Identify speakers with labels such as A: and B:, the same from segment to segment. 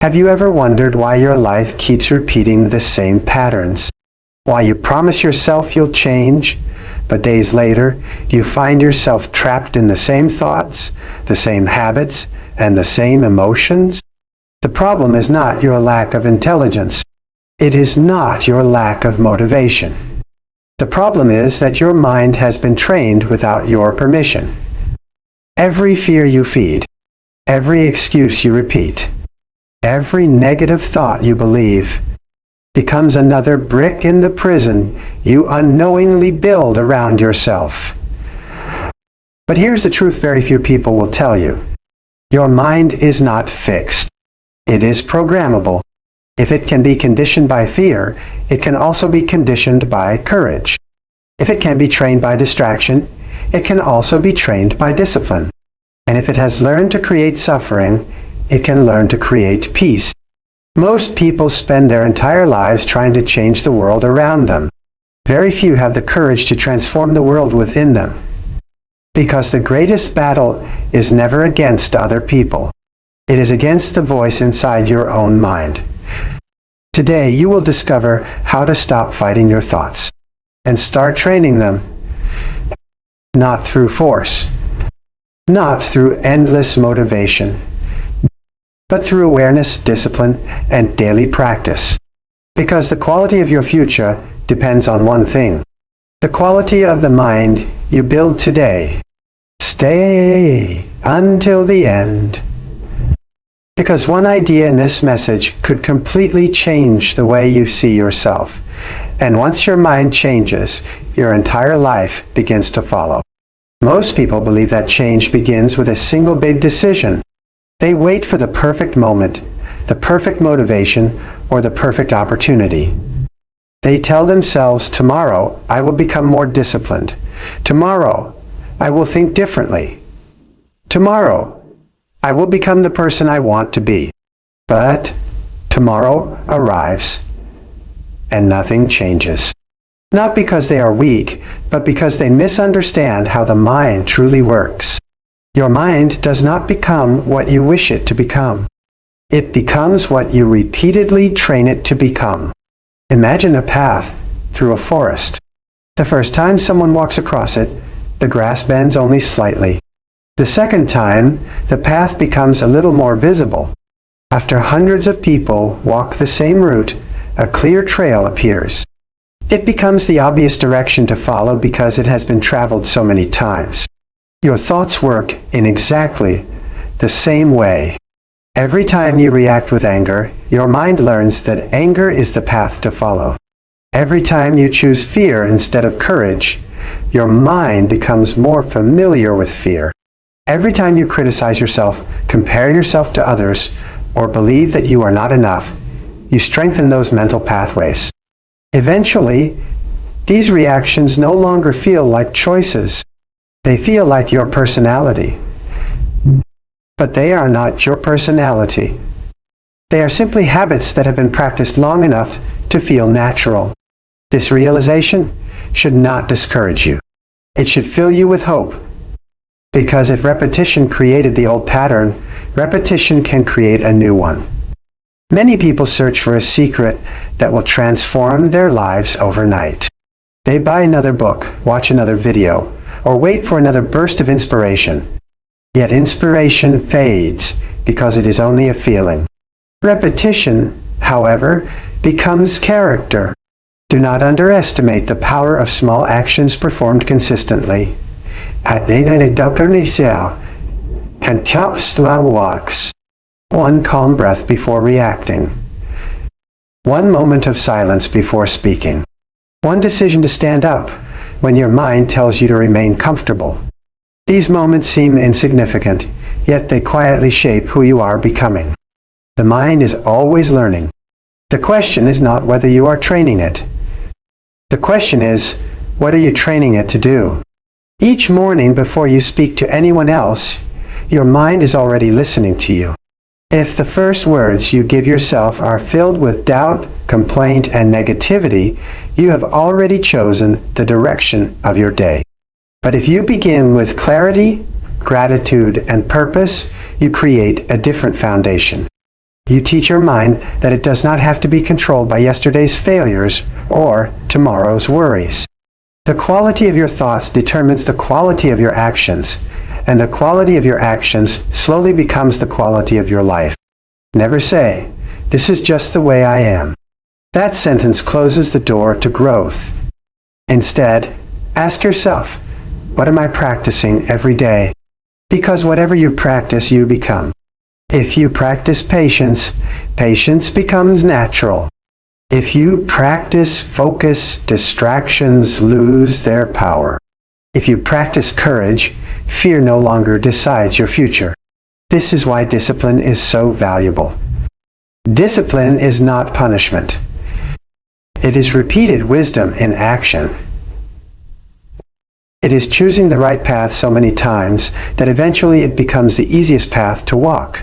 A: Have you ever wondered why your life keeps repeating the same patterns? Why you promise yourself you'll change, but days later you find yourself trapped in the same thoughts, the same habits, and the same emotions? The problem is not your lack of intelligence. It is not your lack of motivation. The problem is that your mind has been trained without your permission. Every fear you feed, every excuse you repeat, every negative thought you believe becomes another brick in the prison you unknowingly build around yourself. But here's the truth very few people will tell you. Your mind is not fixed. It is programmable. If it can be conditioned by fear, it can also be conditioned by courage. If it can be trained by distraction, it can also be trained by discipline. And if it has learned to create suffering, it can learn to create peace. Most people spend their entire lives trying to change the world around them. Very few have the courage to transform the world within them. Because the greatest battle is never against other people. It is against the voice inside your own mind. Today you will discover how to stop fighting your thoughts and start training them. Not through force, not through endless motivation, but through awareness, discipline, and daily practice. Because the quality of your future depends on one thing: the quality of the mind you build today. Stay until the end. Because one idea in this message could completely change the way you see yourself. And once your mind changes, your entire life begins to follow. Most people believe that change begins with a single big decision. They wait for the perfect moment, the perfect motivation, or the perfect opportunity. They tell themselves, tomorrow I will become more disciplined. Tomorrow I will think differently. Tomorrow I will become the person I want to be. But tomorrow arrives and nothing changes. Not because they are weak, but because they misunderstand how the mind truly works. Your mind does not become what you wish it to become. It becomes what you repeatedly train it to become. Imagine a path through a forest. The first time someone walks across it, the grass bends only slightly. The second time, the path becomes a little more visible. After hundreds of people walk the same route, a clear trail appears. It becomes the obvious direction to follow because it has been traveled so many times. Your thoughts work in exactly the same way. Every time you react with anger, your mind learns that anger is the path to follow. Every time you choose fear instead of courage, your mind becomes more familiar with fear. Every time you criticize yourself, compare yourself to others, or believe that you are not enough, you strengthen those mental pathways. Eventually, these reactions no longer feel like choices. They feel like your personality. But they are not your personality. They are simply habits that have been practiced long enough to feel natural. This realization should not discourage you. It should fill you with hope. Because if repetition created the old pattern, repetition can create a new one. Many people search for a secret that will transform their lives overnight. They buy another book, watch another video, or wait for another burst of inspiration. Yet inspiration fades because it is only a feeling. Repetition, however, becomes character. Do not underestimate the power of small actions performed consistently. One calm breath before reacting. One moment of silence before speaking. One decision to stand up when your mind tells you to remain comfortable. These moments seem insignificant, yet they quietly shape who you are becoming. The mind is always learning. The question is not whether you are training it. The question is, what are you training it to do? Each morning before you speak to anyone else, your mind is already listening to you. If the first words you give yourself are filled with doubt, complaint, and negativity, you have already chosen the direction of your day. But if you begin with clarity, gratitude, and purpose, you create a different foundation. You teach your mind that it does not have to be controlled by yesterday's failures or tomorrow's worries. The quality of your thoughts determines the quality of your actions, and the quality of your actions slowly becomes the quality of your life. Never say, "This is just the way I am." That sentence closes the door to growth. Instead, ask yourself, what am I practicing every day? Because whatever you practice, you become. If you practice patience, patience becomes natural. If you practice focus, distractions lose their power. If you practice courage, fear no longer decides your future. This is why discipline is so valuable. Discipline is not punishment. It is repeated wisdom in action. It is choosing the right path so many times that eventually it becomes the easiest path to walk.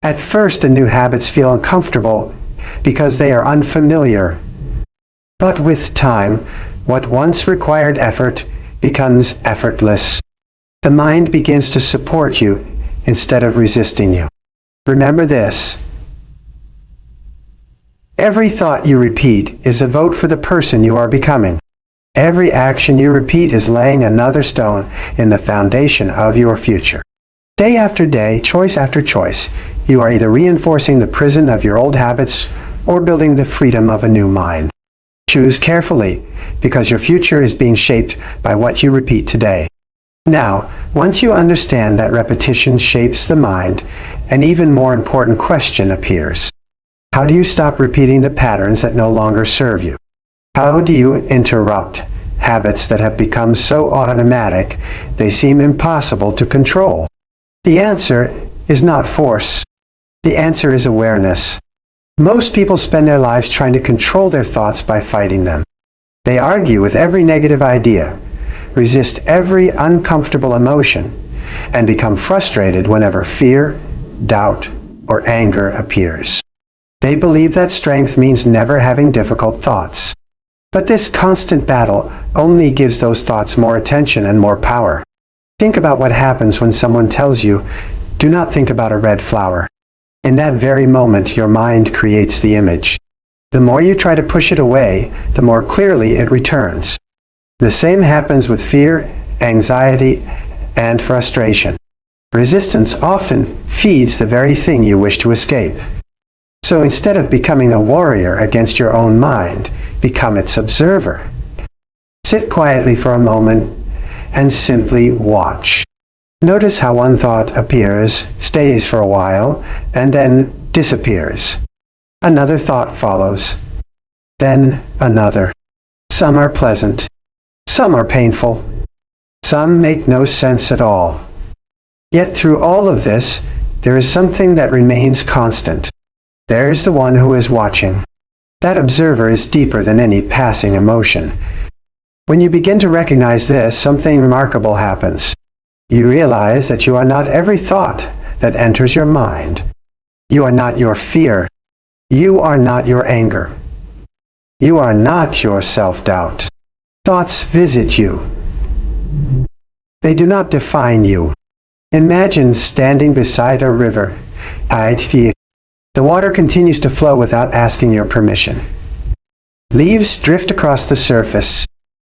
A: At first, the new habits feel uncomfortable because they are unfamiliar. But with time, what once required effort becomes effortless. The mind begins to support you instead of resisting you. Remember this. Every thought you repeat is a vote for the person you are becoming. Every action you repeat is laying another stone in the foundation of your future. Day after day, choice after choice, you are either reinforcing the prison of your old habits or building the freedom of a new mind. Choose carefully, because your future is being shaped by what you repeat today. Now, once you understand that repetition shapes the mind, an even more important question appears. How do you stop repeating the patterns that no longer serve you? How do you interrupt habits that have become so automatic they seem impossible to control? The answer is not force. The answer is awareness. Most people spend their lives trying to control their thoughts by fighting them. They argue with every negative idea, resist every uncomfortable emotion, and become frustrated whenever fear, doubt, or anger appears. They believe that strength means never having difficult thoughts. But this constant battle only gives those thoughts more attention and more power. Think about what happens when someone tells you, "Do not think about a red flower." In that very moment, your mind creates the image. The more you try to push it away, the more clearly it returns. The same happens with fear, anxiety, and frustration. Resistance often feeds the very thing you wish to escape. So instead of becoming a warrior against your own mind, become its observer. Sit quietly for a moment and simply watch. Notice how one thought appears, stays for a while, and then disappears. Another thought follows, then another. Some are pleasant, some are painful, some make no sense at all. Yet through all of this, there is something that remains constant. There is the one who is watching. That observer is deeper than any passing emotion. When you begin to recognize this, something remarkable happens. You realize that you are not every thought that enters your mind. You are not your fear. You are not your anger. You are not your self-doubt. Thoughts visit you. They do not define you. Imagine standing beside a river. The water continues to flow without asking your permission. Leaves drift across the surface.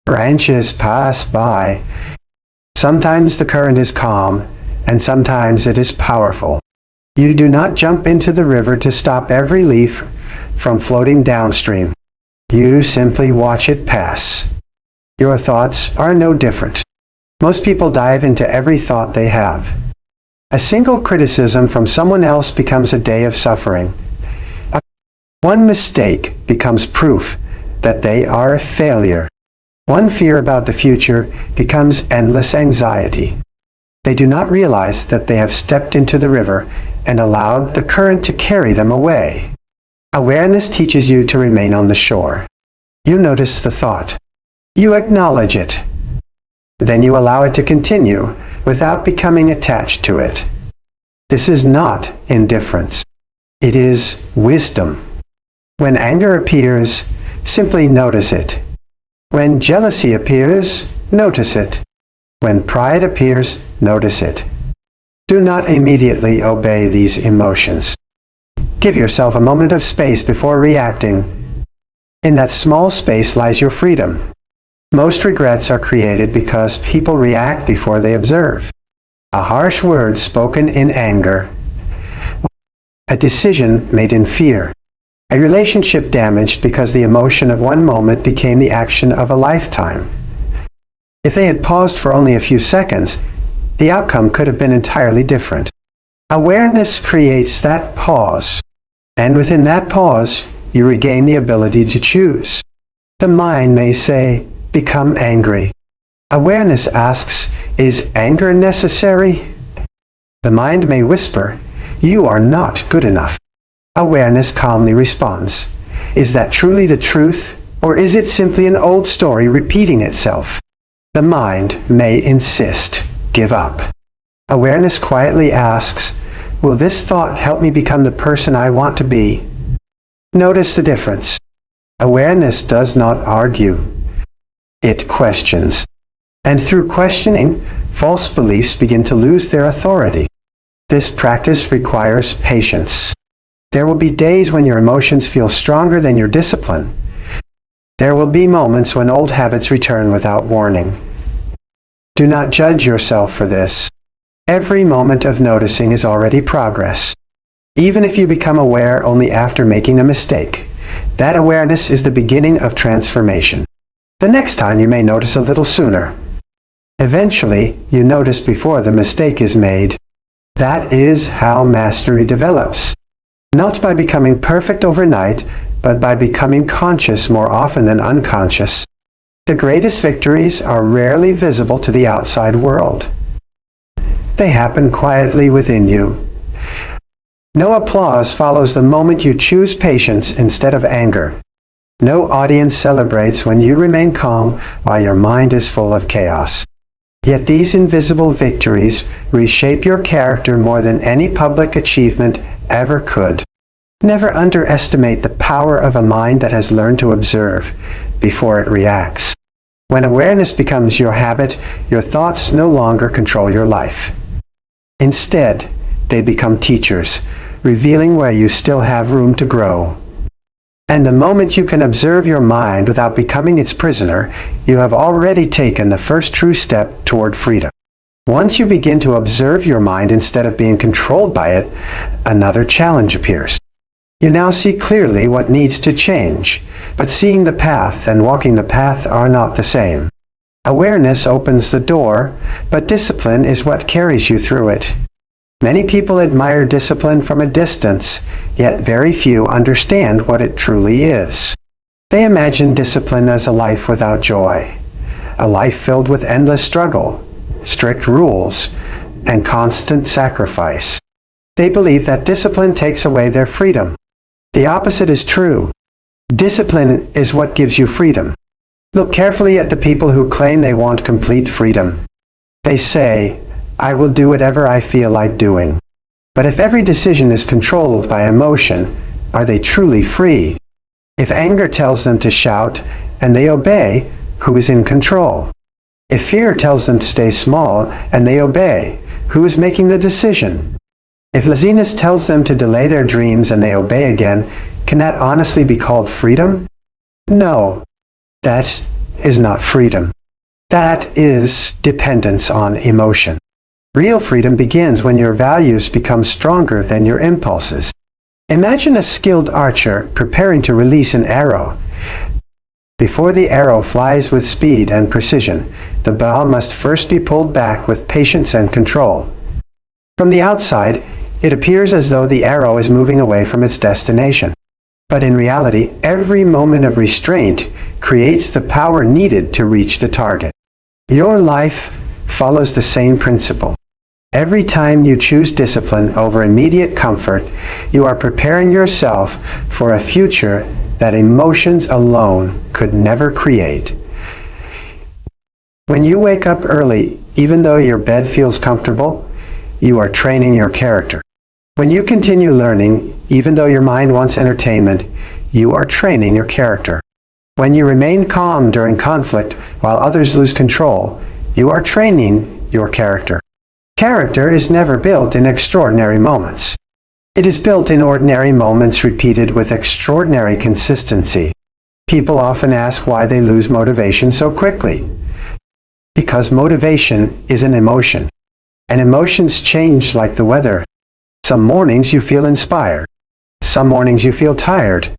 A: Branches pass by. Sometimes the current is calm, and sometimes it is powerful. You do not jump into the river to stop every leaf from floating downstream. You simply watch it pass. Your thoughts are no different. Most people dive into every thought they have. A single criticism from someone else becomes a day of suffering. One mistake becomes proof that they are a failure. One fear about the future becomes endless anxiety. They do not realize that they have stepped into the river and allowed the current to carry them away. Awareness teaches you to remain on the shore. You notice the thought. You acknowledge it. Then you allow it to continue without becoming attached to it. This is not indifference. It is wisdom. When anger appears, simply notice it. When jealousy appears, notice it. When pride appears, notice it. Do not immediately obey these emotions. Give yourself a moment of space before reacting. In that small space lies your freedom. Most regrets are created because people react before they observe. A harsh word spoken in anger. A decision made in fear. A relationship damaged because the emotion of one moment became the action of a lifetime. If they had paused for only a few seconds, the outcome could have been entirely different. Awareness creates that pause, and within that pause, you regain the ability to choose. The mind may say, "Become angry." Awareness asks, "Is anger necessary?" The mind may whisper, "You are not good enough." Awareness calmly responds, "Is that truly the truth, or is it simply an old story repeating itself?" The mind may insist, "Give up." Awareness quietly asks, "Will this thought help me become the person I want to be?" Notice the difference. Awareness does not argue. It questions. And through questioning, false beliefs begin to lose their authority. This practice requires patience. There will be days when your emotions feel stronger than your discipline. There will be moments when old habits return without warning. Do not judge yourself for this. Every moment of noticing is already progress. Even if you become aware only after making a mistake, that awareness is the beginning of transformation. The next time you may notice a little sooner. Eventually, you notice before the mistake is made. That is how mastery develops. Not by becoming perfect overnight, but by becoming conscious more often than unconscious. The greatest victories are rarely visible to the outside world. They happen quietly within you. No applause follows the moment you choose patience instead of anger. No audience celebrates when you remain calm while your mind is full of chaos. Yet these invisible victories reshape your character more than any public achievement ever could. Never underestimate the power of a mind that has learned to observe before it reacts. When awareness becomes your habit, your thoughts no longer control your life. Instead, they become teachers, revealing where you still have room to grow. And the moment you can observe your mind without becoming its prisoner, you have already taken the first true step toward freedom. Once you begin to observe your mind instead of being controlled by it, another challenge appears. You now see clearly what needs to change, but seeing the path and walking the path are not the same. Awareness opens the door, but discipline is what carries you through it. Many people admire discipline from a distance, yet very few understand what it truly is. They imagine discipline as a life without joy, a life filled with endless struggle, strict rules, and constant sacrifice. They believe that discipline takes away their freedom. The opposite is true. Discipline is what gives you freedom. Look carefully at the people who claim they want complete freedom. They say, "I will do whatever I feel like doing." But if every decision is controlled by emotion, are they truly free? If anger tells them to shout and they obey, who is in control? If fear tells them to stay small and they obey, who is making the decision? If laziness tells them to delay their dreams and they obey again, can that honestly be called freedom? No, that is not freedom. That is dependence on emotion. Real freedom begins when your values become stronger than your impulses. Imagine a skilled archer preparing to release an arrow. Before the arrow flies with speed and precision, the bow must first be pulled back with patience and control. From the outside, it appears as though the arrow is moving away from its destination. But in reality, every moment of restraint creates the power needed to reach the target. Your life follows the same principle. Every time you choose discipline over immediate comfort, you are preparing yourself for a future that emotions alone could never create. When you wake up early, even though your bed feels comfortable, you are training your character. When you continue learning, even though your mind wants entertainment, you are training your character. When you remain calm during conflict while others lose control, you are training your character. Character is never built in extraordinary moments. It is built in ordinary moments repeated with extraordinary consistency. People often ask why they lose motivation so quickly. Because motivation is an emotion, and emotions change like the weather. Some mornings you feel inspired. Some mornings you feel tired.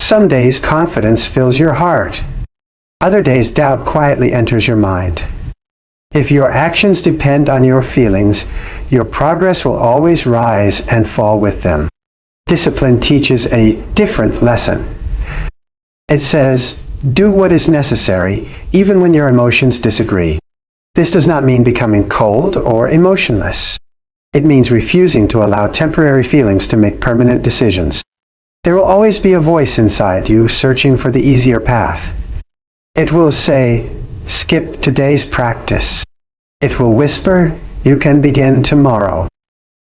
A: Some days confidence fills your heart. Other days doubt quietly enters your mind. If your actions depend on your feelings, your progress will always rise and fall with them. Discipline teaches a different lesson. It says, do what is necessary, even when your emotions disagree. This does not mean becoming cold or emotionless. It means refusing to allow temporary feelings to make permanent decisions. There will always be a voice inside you searching for the easier path. It will say, skip today's practice. It will whisper, you can begin tomorrow.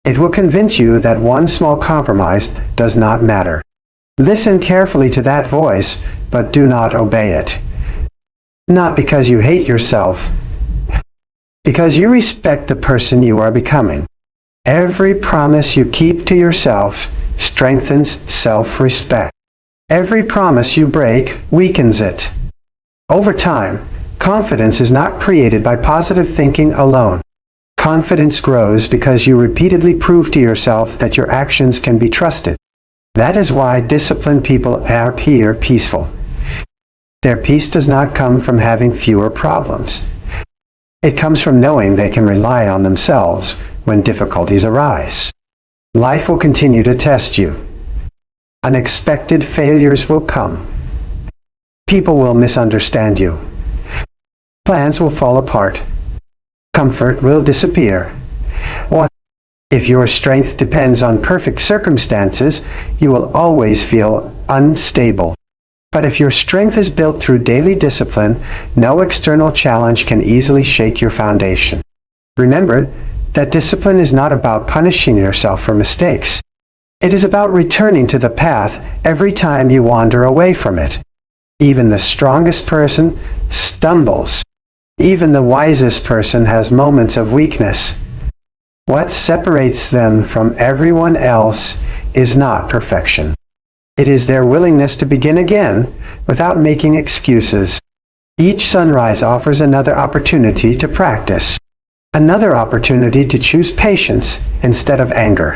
A: It will convince you that one small compromise does not matter. Listen carefully to that voice, but do not obey it. Not because you hate yourself, because you respect the person you are becoming. Every promise you keep to yourself strengthens self-respect. Every promise you break weakens it. Over time, confidence is not created by positive thinking alone. Confidence grows because you repeatedly prove to yourself that your actions can be trusted. That is why disciplined people appear peaceful. Their peace does not come from having fewer problems. It comes from knowing they can rely on themselves when difficulties arise. Life will continue to test you. Unexpected failures will come. People will misunderstand you. Plans will fall apart. Comfort will disappear. If your strength depends on perfect circumstances, you will always feel unstable. But if your strength is built through daily discipline, no external challenge can easily shake your foundation. Remember that discipline is not about punishing yourself for mistakes. It is about returning to the path every time you wander away from it. Even the strongest person stumbles. Even the wisest person has moments of weakness. What separates them from everyone else is not perfection. It is their willingness to begin again without making excuses. Each sunrise offers another opportunity to practice. Another opportunity to choose patience instead of anger.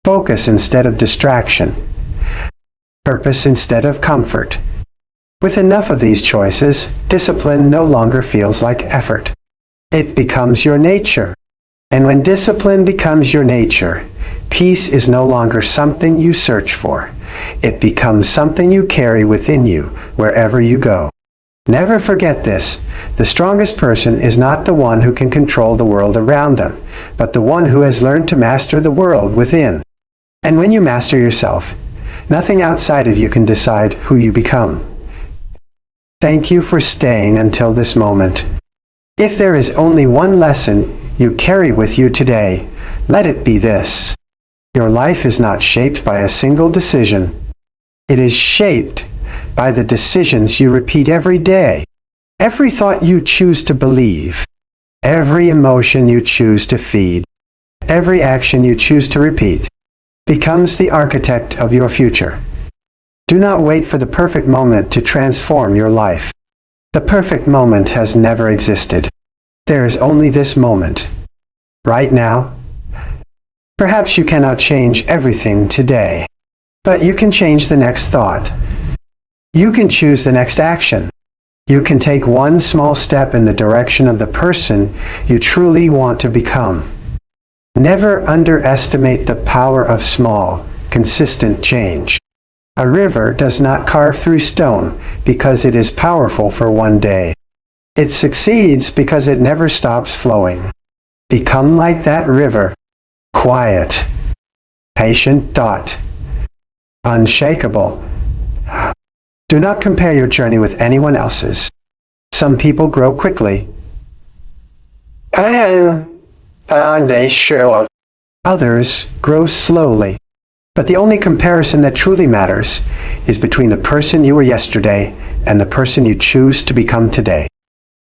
A: Focus instead of distraction. Purpose instead of comfort. With enough of these choices, discipline no longer feels like effort. It becomes your nature. And when discipline becomes your nature, peace is no longer something you search for. It becomes something you carry within you wherever you go. Never forget this. The strongest person is not the one who can control the world around them, but the one who has learned to master the world within. And when you master yourself, nothing outside of you can decide who you become. Thank you for staying until this moment. If there is only one lesson you carry with you today, let it be this. Your life is not shaped by a single decision. It is shaped by the decisions you repeat every day. Every thought you choose to believe. Every emotion you choose to feed. Every action you choose to repeat becomes the architect of your future. Do not wait for the perfect moment to transform your life. The perfect moment has never existed. There is only this moment. Right now. Perhaps you cannot change everything today, but you can change the next thought. You can choose the next action. You can take one small step in the direction of the person you truly want to become. Never underestimate the power of small, consistent change. A river does not carve through stone because it is powerful for one day. It succeeds because it never stops flowing. Become like that river. Quiet. Patient. Unshakable. Do not compare your journey with anyone else's. Some people grow quickly. Others grow slowly. But the only comparison that truly matters is between the person you were yesterday and the person you choose to become today.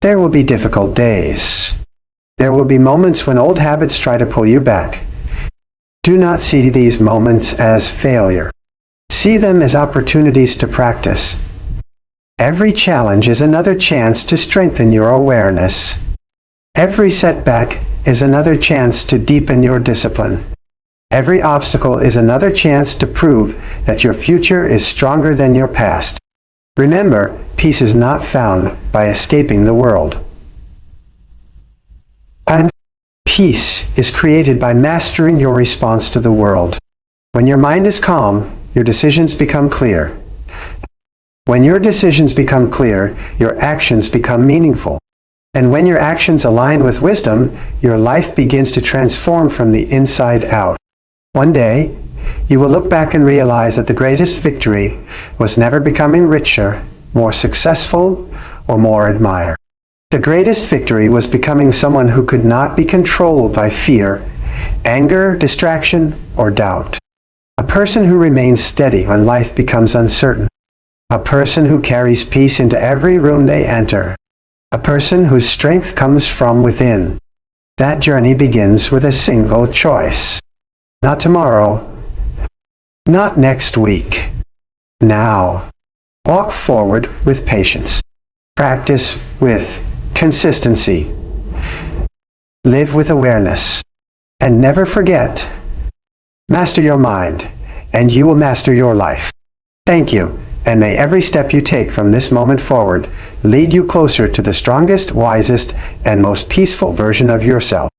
A: There will be difficult days. There will be moments when old habits try to pull you back. Do not see these moments as failure. See them as opportunities to practice. Every challenge is another chance to strengthen your awareness. Every setback is another chance to deepen your discipline. Every obstacle is another chance to prove that your future is stronger than your past. Remember, peace is not found by escaping the world. And peace is created by mastering your response to the world. When your mind is calm, your decisions become clear. When your decisions become clear, your actions become meaningful. And when your actions align with wisdom, your life begins to transform from the inside out. One day, you will look back and realize that the greatest victory was never becoming richer, more successful, or more admired. The greatest victory was becoming someone who could not be controlled by fear, anger, distraction, or doubt. A person who remains steady when life becomes uncertain. A person who carries peace into every room they enter. A person whose strength comes from within. That journey begins with a single choice. Not tomorrow. Not next week. Now. Walk forward with patience. Practice with consistency. Live with awareness. And never forget, master your mind, and you will master your life. Thank you, and may every step you take from this moment forward lead you closer to the strongest, wisest, and most peaceful version of yourself.